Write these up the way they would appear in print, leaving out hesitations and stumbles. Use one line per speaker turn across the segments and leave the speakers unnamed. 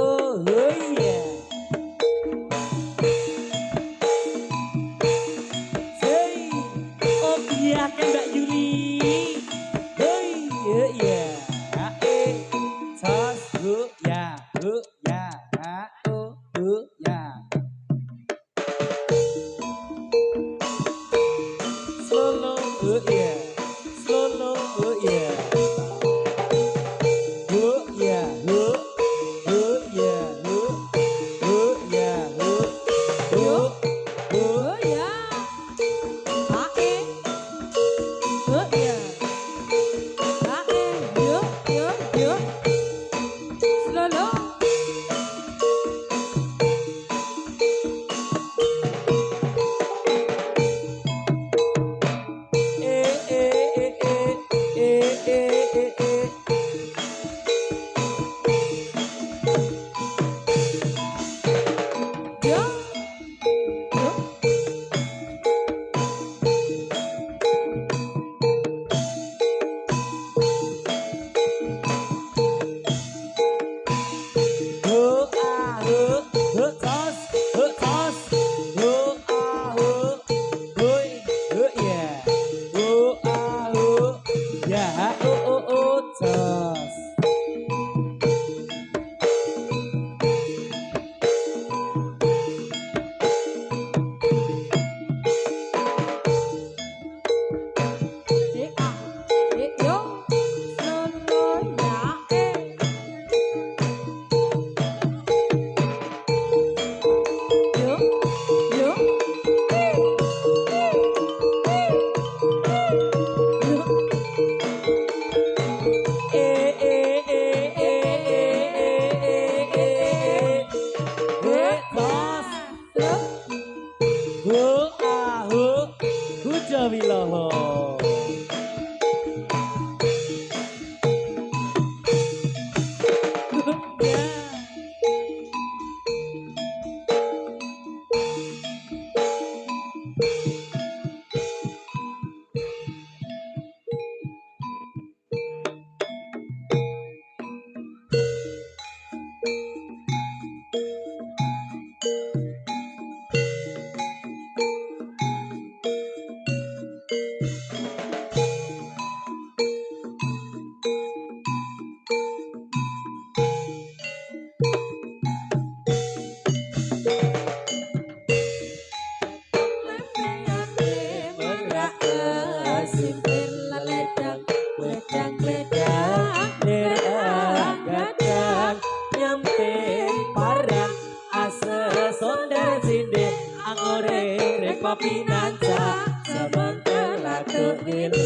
oh, yeah. Hey, oh iya kan Mbak Yuli. Hey, yeah. Tos, ya, ya, ya. Slow, yeah. Slow, yeah. Yeah, yeah, yeah,
Oh ya, ae, oh ya, ae, yuk, solo. Yo, solo ya, yo,
Wiloho. Pinanca sebentar laku rilis.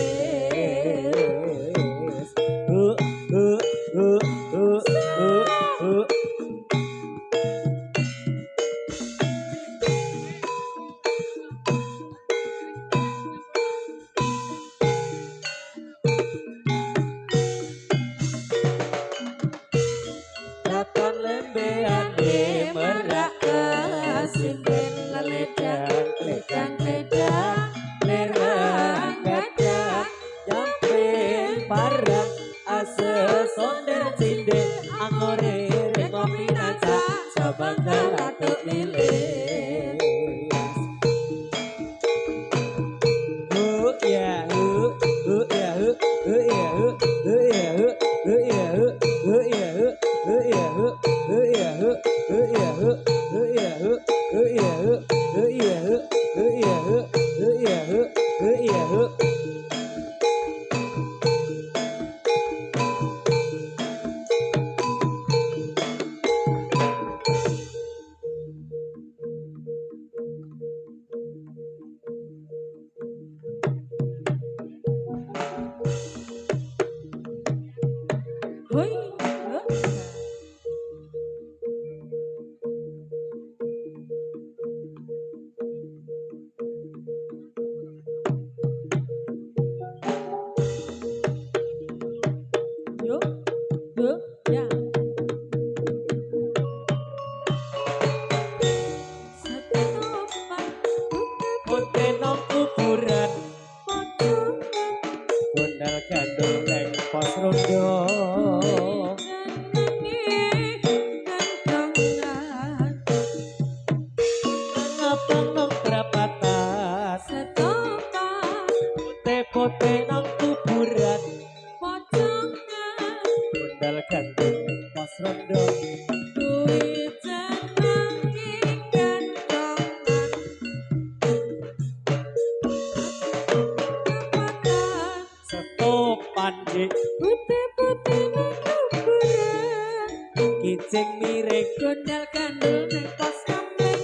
Datang lembean di merak kesimpen leledang ledang lerang gadang jamping parang ase sonder cinde angore rengopi naca sabangga latuk lilis. Yeah, yeah,
gandul ning pos kamling.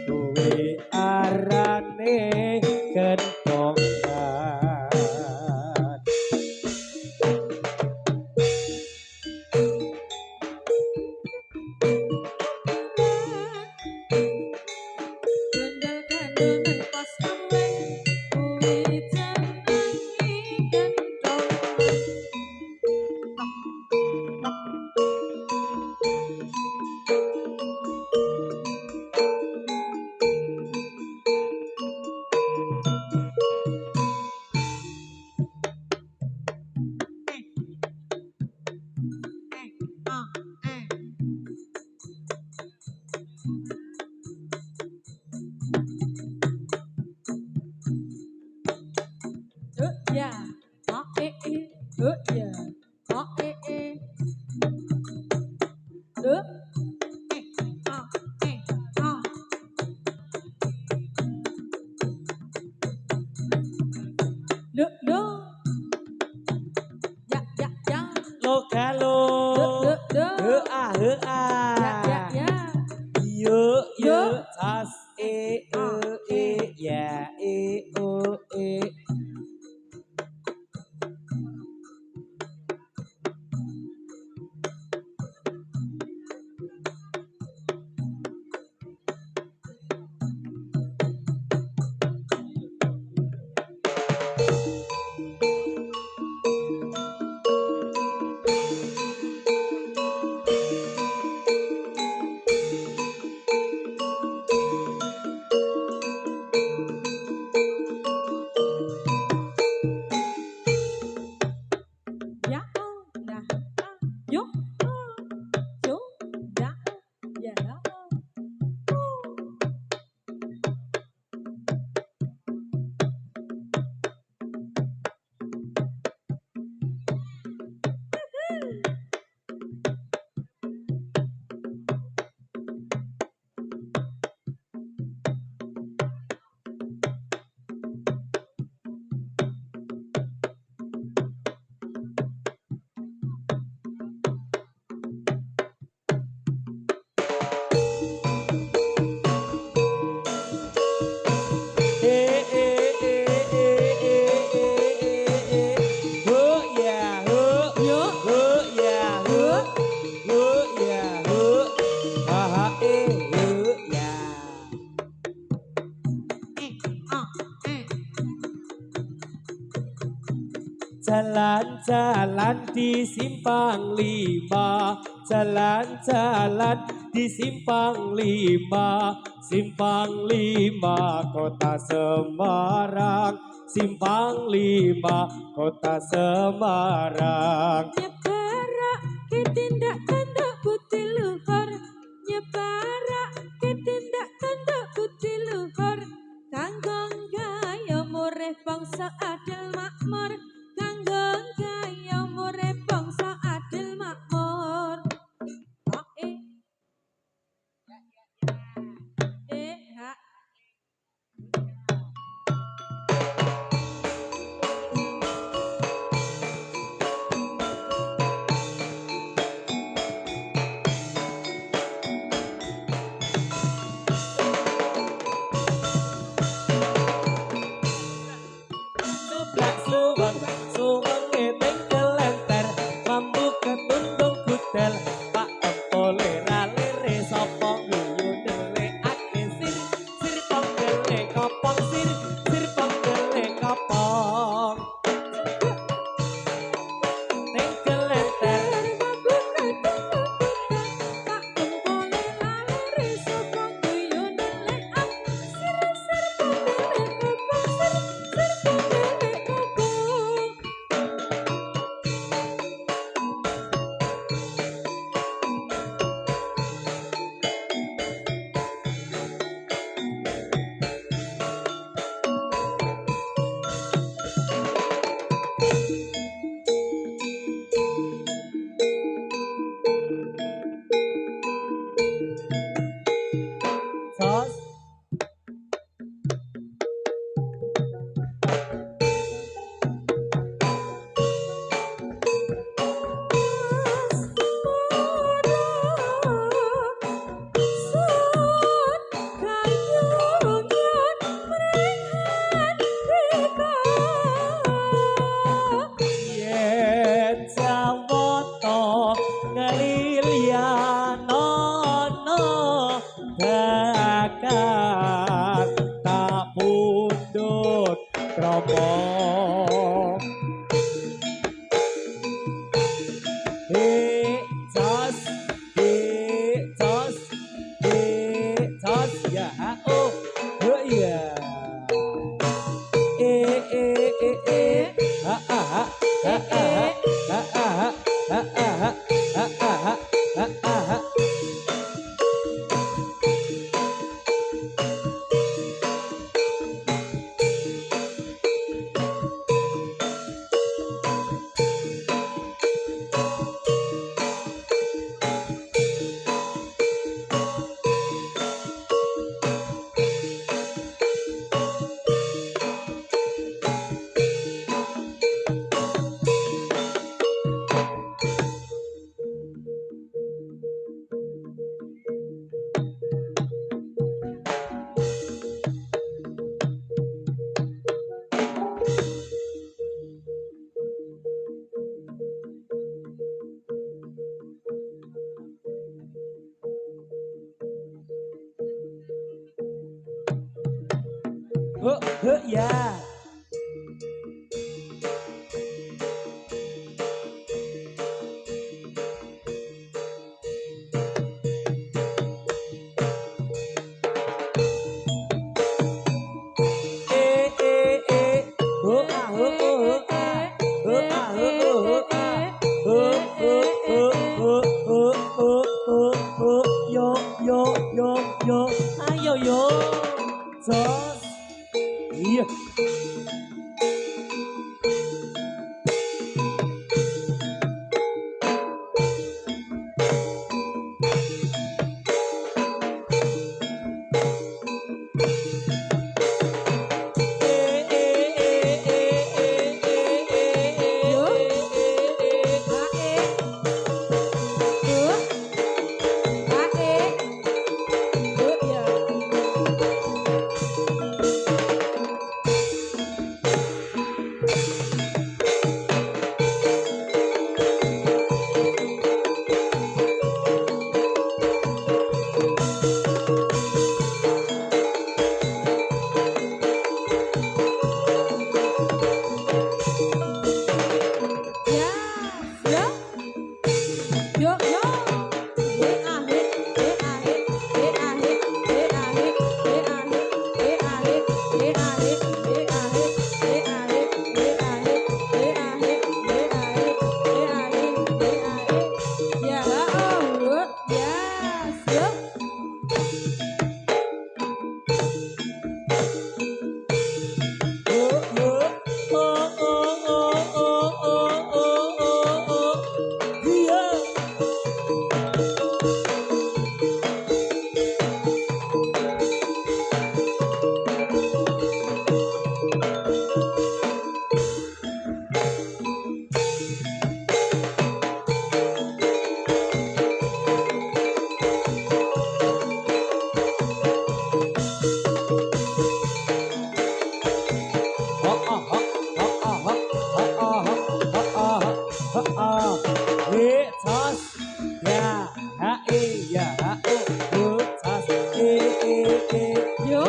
kuwi arane kentongan.
Gandul gandul ning pos kamling. Kuwi jenenge kentongan. Ya, ya, ah. Lo, ya,
Lo galo
do,
he
ya,
yo
Yo.
tas ya o
ya, nah, yo, yo, ya,
ho ya ho
yo,
ho ya ho ho ya ho ha ho ya. Jalan-jalan di simpang lima, jalan-jalan di simpang lima, simpang lima kota Semarang, simpang lima kota Semarang.
nyebarak ke tindak tanduk putih luhur, nyebarak ke tindak tanduk putih luhur, kanggo gaya murih bangsa adil makmur, kanggo gaya murih bangsa adil makmur. Ha.
bakar tak pundut kromo jos jos jos ya oh iya ha ha ha ha ha ha ha ha ha ha ha. Ya. Yo yo yo yo ayo yo jos iya
Yo, ae, ya. Ya, yo, yo, yo. Ya, oh, yes, yo. Yo,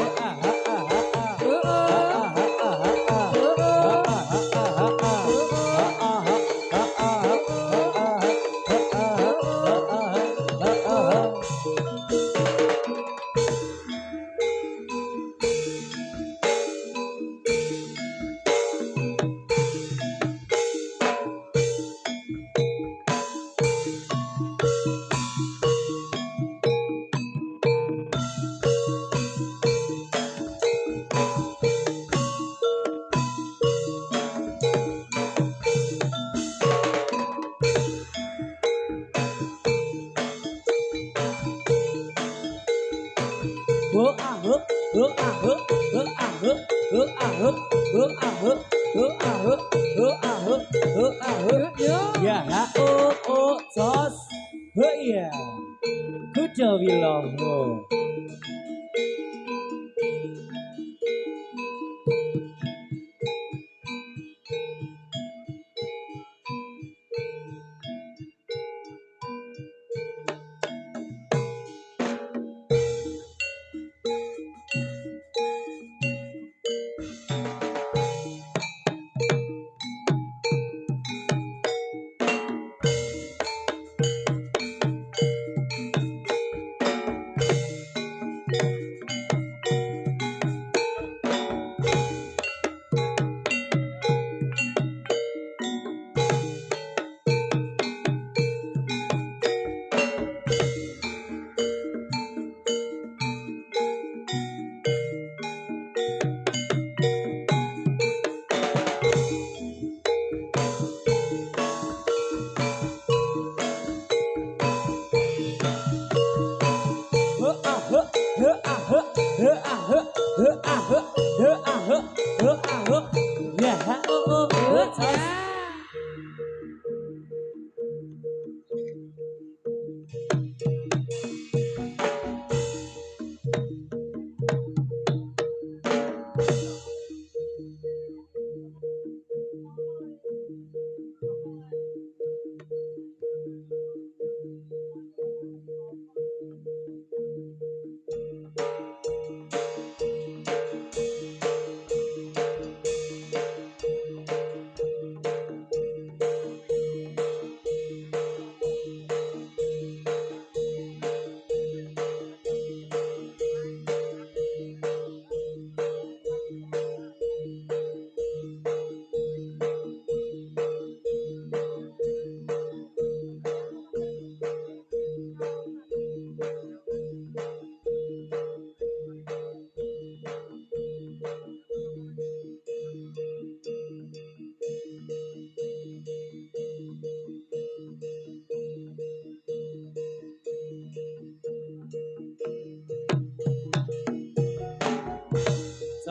Ya ha oh jos iya kuda wiloho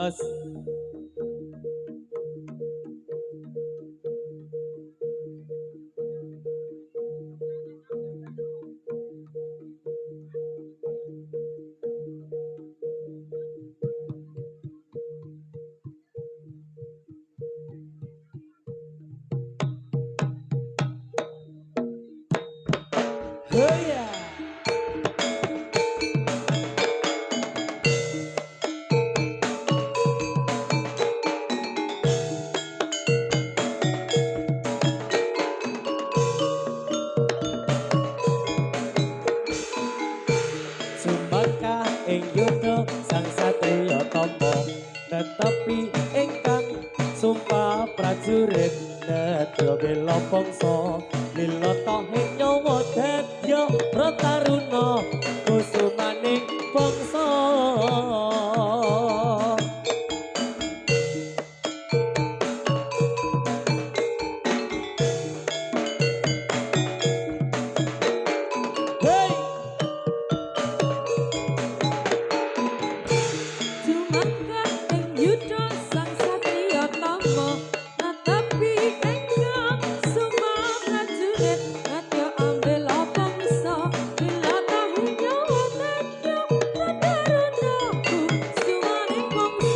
tos. Hoya. Sumpah ing yuda sang satriya tama tetapi ingkang sumpah prajurit nedya bela bangsa lila tahing nyawa dadya prataruna kusumaning bangsa. Hey!
Sumangga ing yuda sang satriya tama natapi engkang sumah prajurit nadya ambela bangsa bila tahi nyawa nadya prataruna kusumaning bangsa.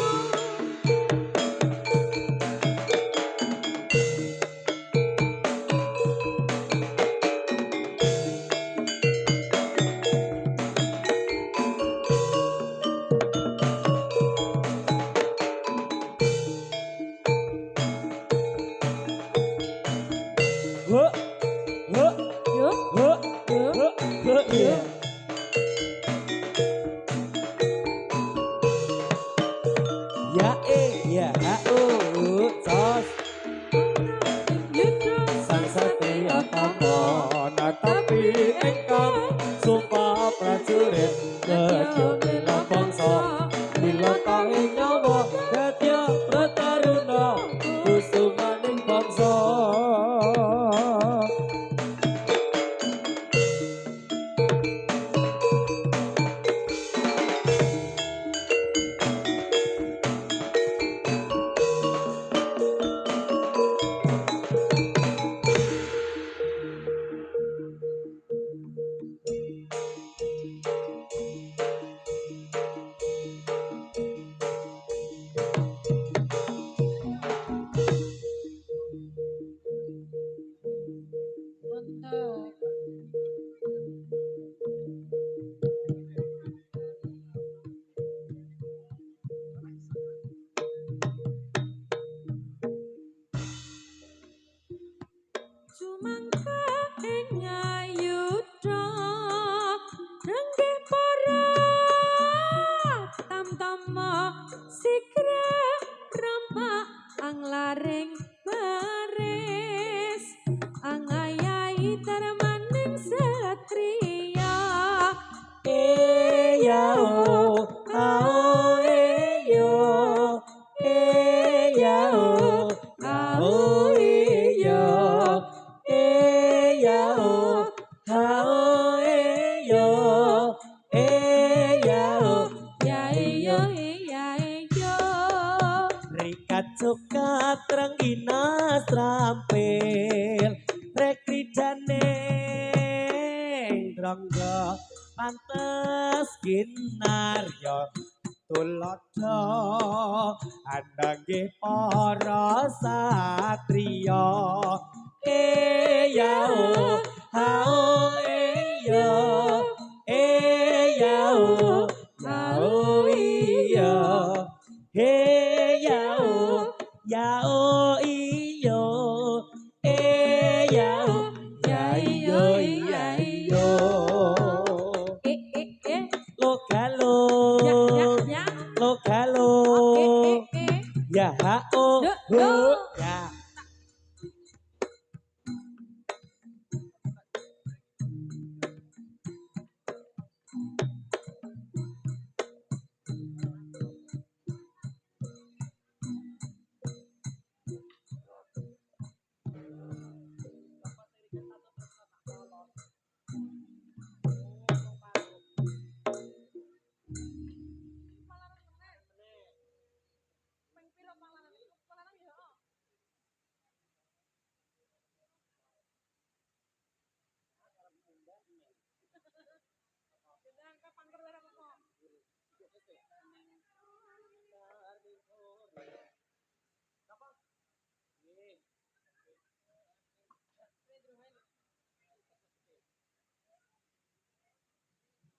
Huh, huh,
Yo
huh,
yo
huh, huh,
yo.
yeah. Ya ya tos
Yuda
sang satria tama natapi engkang sumpah prajurit nedya bela bangsa lila tahing nyawa dadya prataruna kusumaning bangsa.
Mantap. Sumangga ing ayuda renggih para tamtama sikra rampak anglaring baris angayai tarmaning satriya
Yao, ao, yo, yao, ao, yo, yao, ao, yo, yao,
ya yo
Rikat suka trenggina strampil rekrijane drangga pantes kinarya tulodo andange para satriya yao hao yo yao yao yo yao yao iyo yao yao yao lo galo
ya
lo galo ya ha o ho ya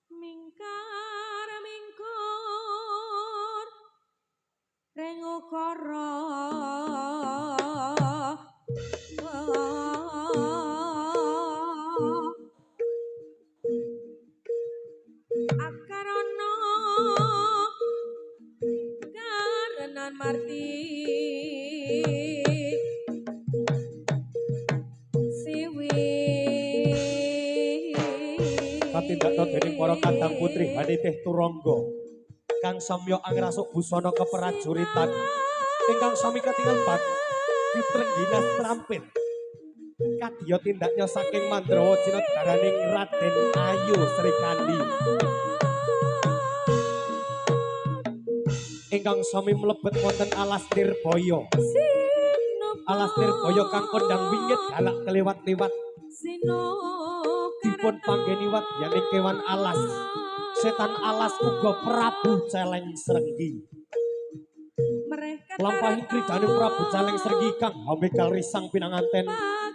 Mingkar mingkur ring ukara akarana karenan marti siwi
katindakna dening para kadang putri Hanitih Turangga kang samya angrasuk busana keprajuritan ingkang sami katingal Yutrengginas trampil kadya tindaknya saking Mandrawa Jinegaraning Raden Ayu Srikandi ingkang sami mlebet wonten alas Nirbaya kang kondang wingit galak kelewat-lewat dipun panggeniwat yaning kewan alas setan alas uga Prabu Celeng Srenggi lampahing kridaning Prabu Celeng Srenggi kang hamekal risang pinanganten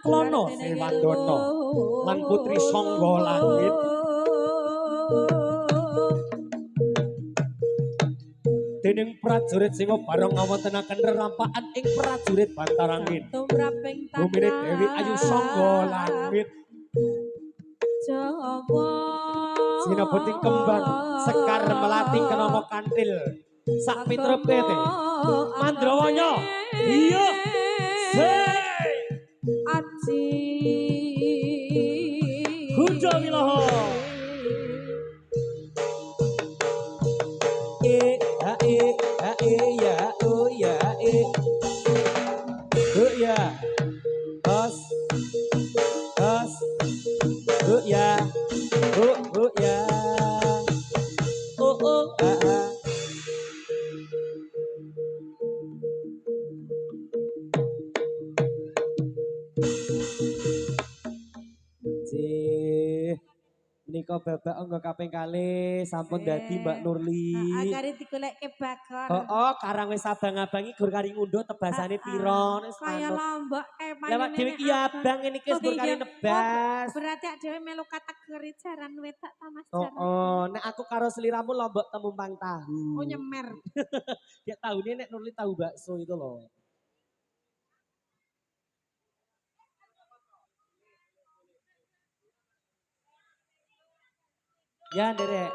Klono Sewandana lan Putri Sangga Langit dening prajurit singa bareng ngawontenaken rerampakan ing prajurit Bantarangin bumine Dewi Ayu Sangga Langit
Jawa
sinabuting kembang Sekar Melati Kenama Kantil sak pitrepete Mandrawanya iya
Aji
Huja Wilaha ya oh ya oh ya bos oh ya oh ya oh Nika babak angga kaping kalih sampun dadi Mbak Nurli.
Agare digoleke bakon.
Karang wis abang-abangi gur kari ngunduh tebasane pira wis
kaya lombok kae panjenengan.
Lewat dhewe iki abang ngene iki gur kari nebas.
Berarti ak dhewe melu kategori jaran wedak ta Mas Jaran.
Nek aku karo seliramu lombok temumpang tahu.
Oh nyemer.
Ya tahune nek Nurli tahu bakso itu loh. Ya, Derek.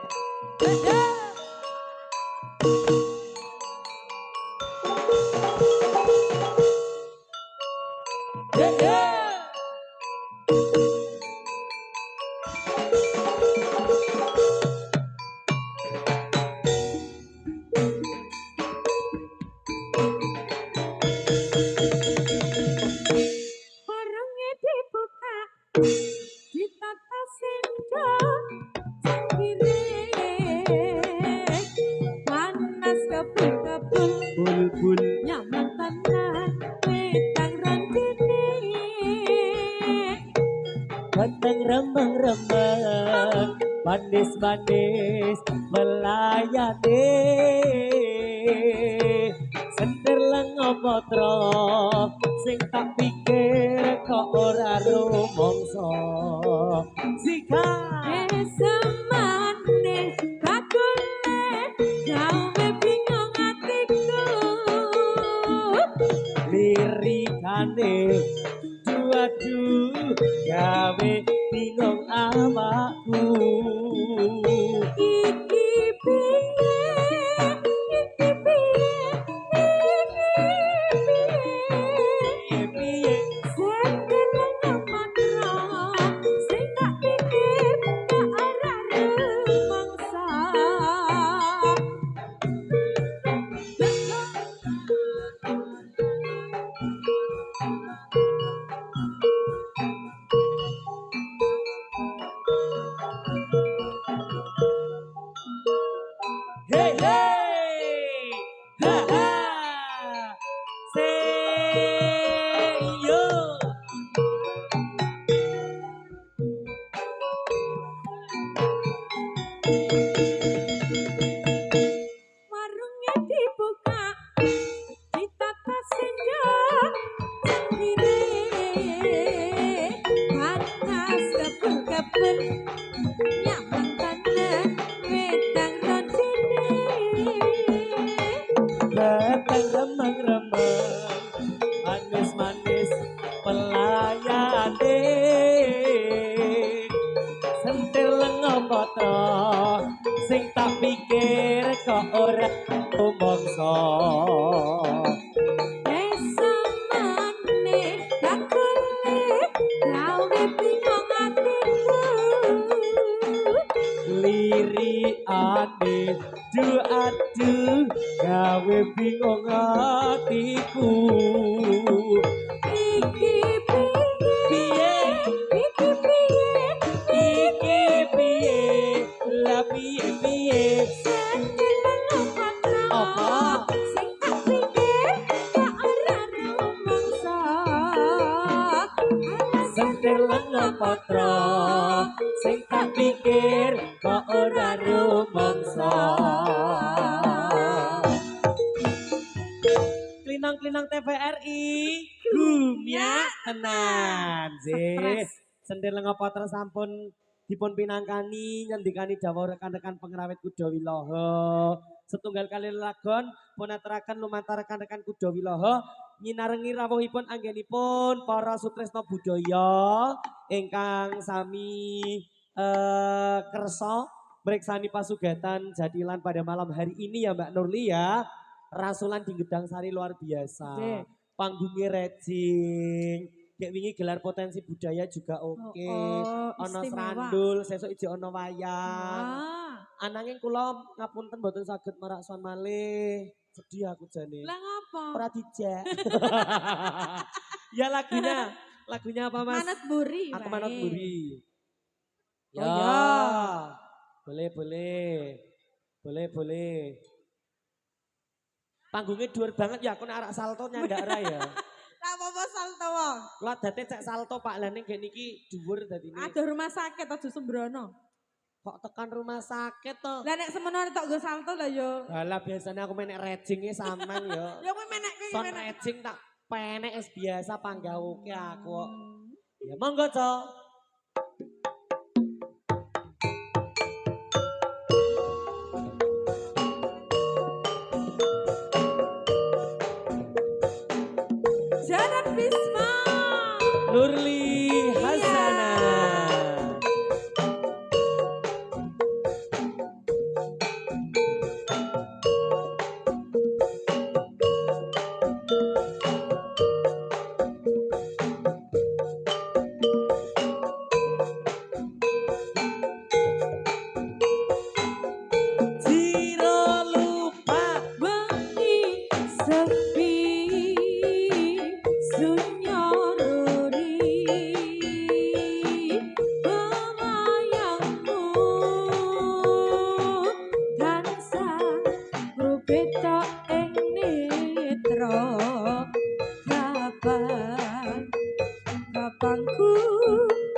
Barenge dibuka ditata sendok panas kebul-kebul
Bul
nyaman tenan wedang randene
Ganteng rembang-rembang manis-manis melayani senter lengo potro sing tak pikir kok ora rumangsa sika
semane bakule gawe bingung atiku
lirikane aduh gawe bingung awakku
iki piye
hey hey ha ha say yo pikir kok ora rumangsa.
Desa maneh dakule gawe bingung atiku.
Liri ane du adu gawe bingung hatiku.
Iki
Piye
iki piye
iki piye la piye piye
seneng patra
apa
sing tak pikir kok ora rumangsa.
sendeleng patra sing tak pikir kok ora rumangsa. Klinang-klinang TVRI gumyak tenan sih. Sendel ngapatra sampun dipun pinangkani nyendikani dawuh rekan-rekan pengrawit Kuda Wilaha. Setunggal kali lagon pun aturaken lumantar rekan-rekan Kuda Wilaha nyinarengi rawuhipun anggenipun para sutresna budaya ingkang sami kersa mriksani pasugatan Jatilan pada malam hari ini ya Mbak Nurli ya. Rasulan di Gedang Sari luar biasa. Panggungnya rejing. Kayak wingi gelar potensi budaya juga oke. Ono serandul, sesuk iji ono wayang. Ananging kula ngapunten mboten saged marak son malih. Sedih aku jane.
Lah ngapa?
Ora dijak. Ya lagunya apa Mas?
Manut Buri.
Aku Manut Buri.
Oh ya.
Boleh. Panggungnya dhuwur banget ya, aku nek arak salto nyandak ra ya.
Lah apa salto wong?
Lah dadi cek salto Pak Lan ning kene iki dhuwur dadine.
Ada rumah sakit aja sembrono.
Kok tekan rumah sakit to?
Lah nek semono tok nggo salto lah yo.
Lah biasanya aku menek rejinge sampean yo.
Ya kowe menek
Son rejing tak penek es biasa panggawuke aku kok. Ya monggo, Cok.
Jaran Bisma
Nurli Hasana. Jiro lupa
bengi sepi sunyori pemayangmu tansah rupeta ing netra kapan ku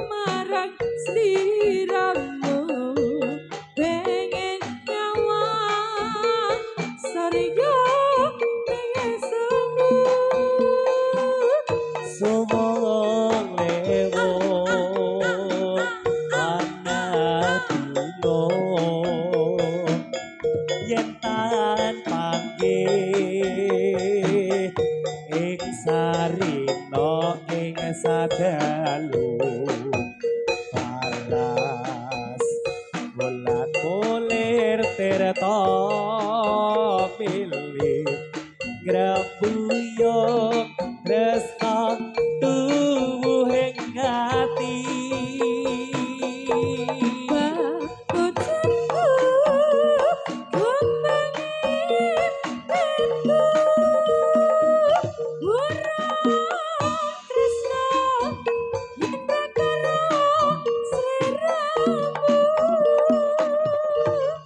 marang sliramu pengen nyawa sarya pengen
sumong lewat panadino yen tan panggih ing sarina ing sadalu paras bolat boler terto pilih grabuyung tresna tuwuhing ati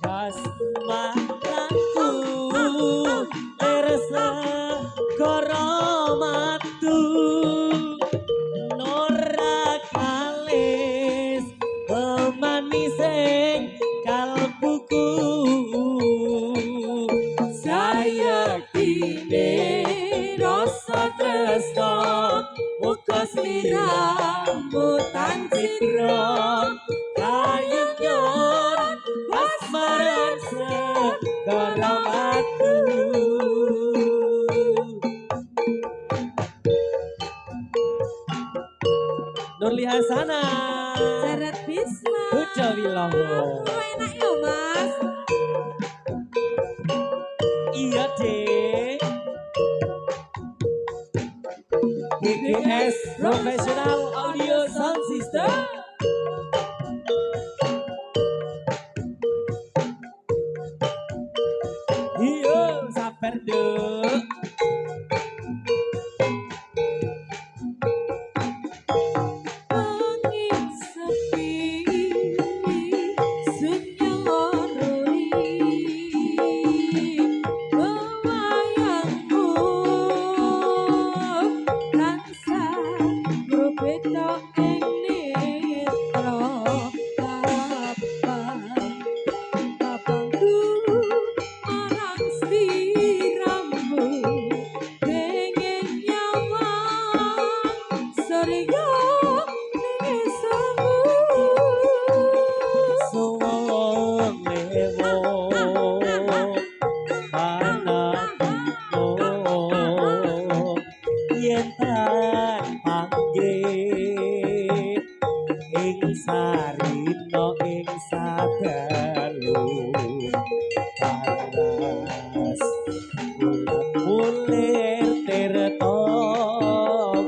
kasmataku lersa koromatu nora kalis pemanising kalbuku saya kini rasa tresna muka sliramu tan citra kayunyon kasmaran sekoromatu. Nurli Hasana
Jaran Bisma
Kuda Wilaha.
enak ya Mas.
Iya deh. GGS Professional Audio Sound System. Iya, sabar dong.
Angin sepi senyoroi wayangmu tansah berbeda ing netra abangku marang sliramu pengen nyawang surya ning semu
Suwung lewo panabimo yen tan panggih ing sarina ing sadalu panas mulir tirta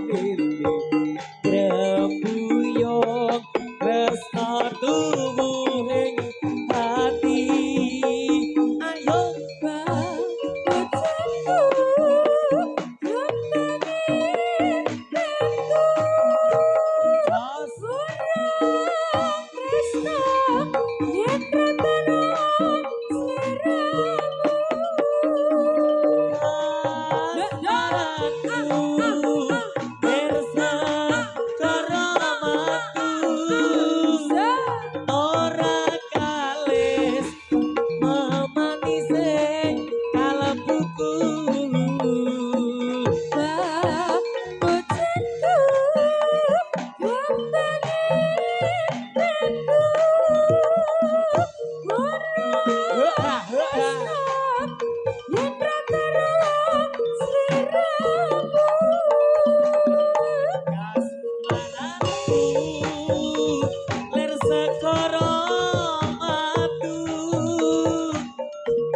pilih grembuyung tresna tuwuhing ati ayo
bojoku
Jos
Tresna yen ratana sliramu
Pirsa karamatu ora kalis memanise kalbuku kasmaranku lir sekara matu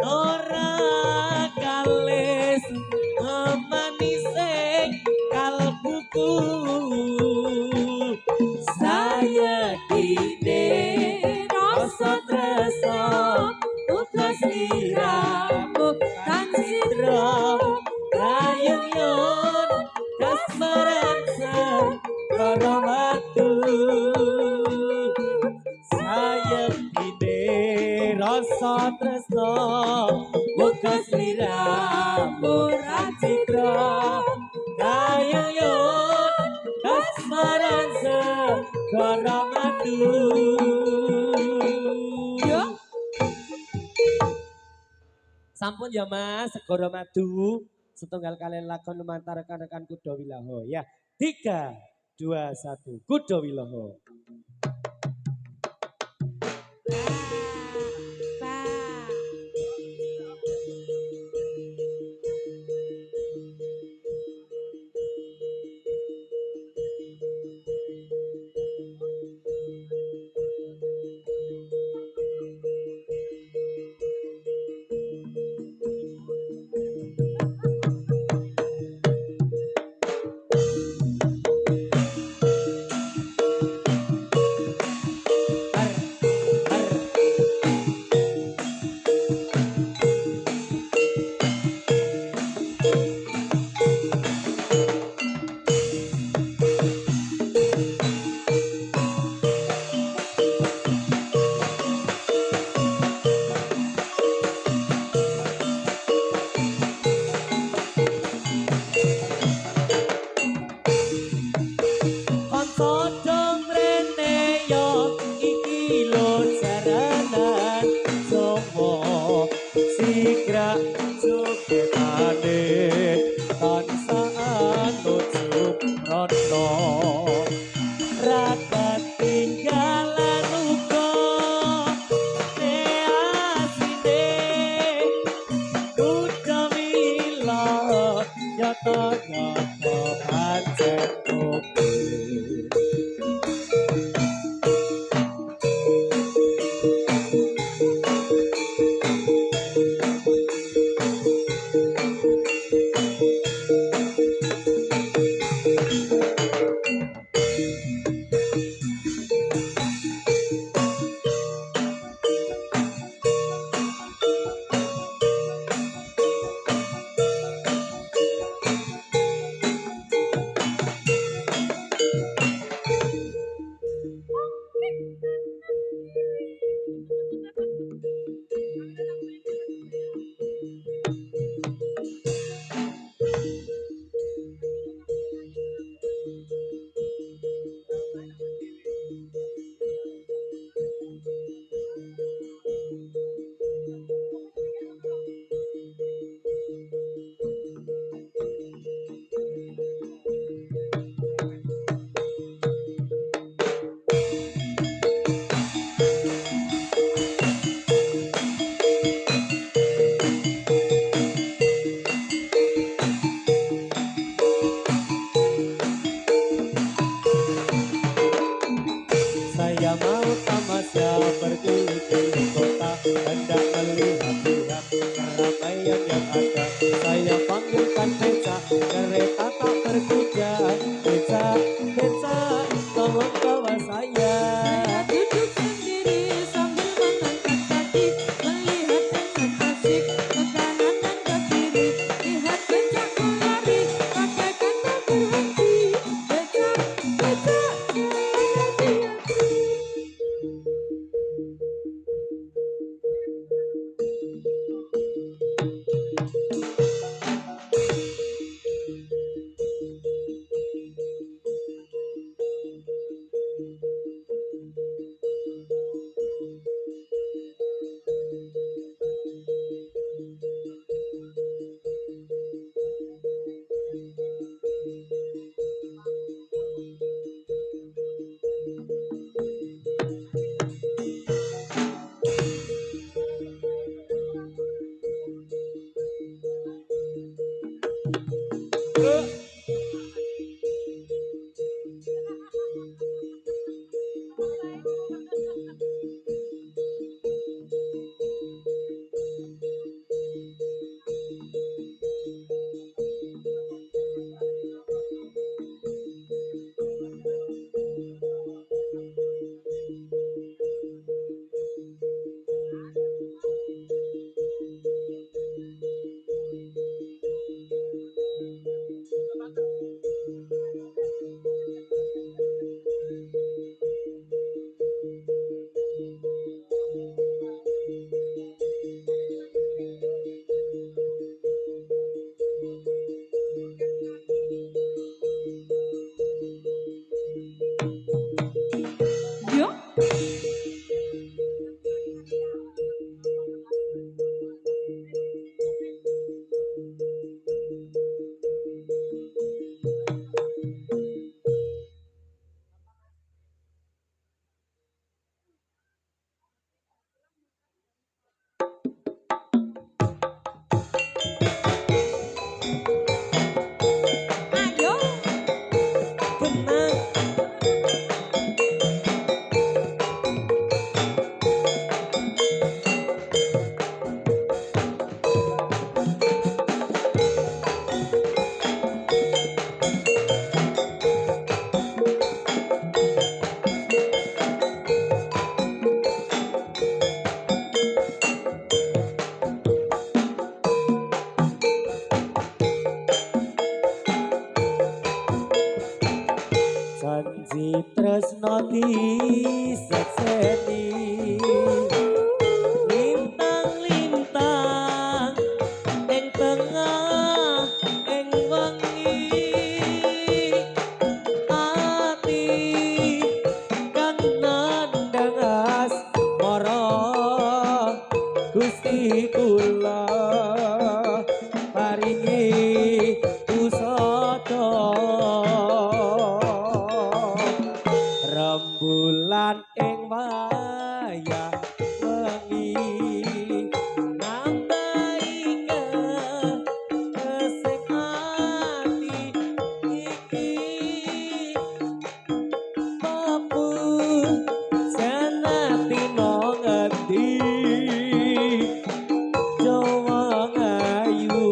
ora kalis memanise kalbuku saya kini rasa tresna uga sliramu kan sidra kayuyon kasmaran sekara watu saya kini rasa tresna uga sliramu kan sidra kayuyon kasmaran sekara watu. Sampun ya Mas, segara madu setunggal kalian lakon lumantar rekan-rekan Kuda Wilaho ya. 3, 2, 1, Kuda Wilaho. keramaian yang ada. Saya panggilkan beca, kereta tak berkuda. Beca, beca, tolong bawa saya.
Saya duduk sendiri sambil mengangkat kaki, melihat dengan asik ke kanan dan ke kiri. Lihat becakku lari, bagaikan tak berhenti. Becak, becak, jadi aku. Yo. Ayo.
Benang. Janji tresno disekseni lintang-lintang ing tengah ing wengi ati kang nandhang asmara Gusti kula paringi pusaka rembulan ing wayah wengi nambahi kesing ati iki papu senati ngendi Jawa ngayu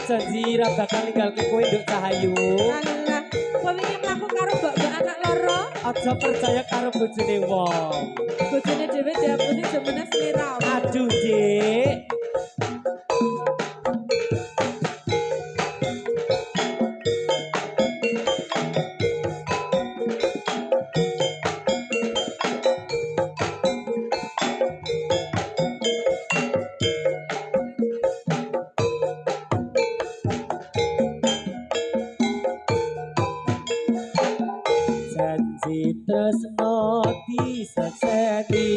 janji ra bakal ninggalke kowe nduk Cahayu.
Alah, kowe iki mlaku karo mbok-mbok anak loro,
Aja percaya karo bojone wong.
bojone dhewe diampuni jemene sliramu.
Aduh, Dik. Janji tresno disekseni.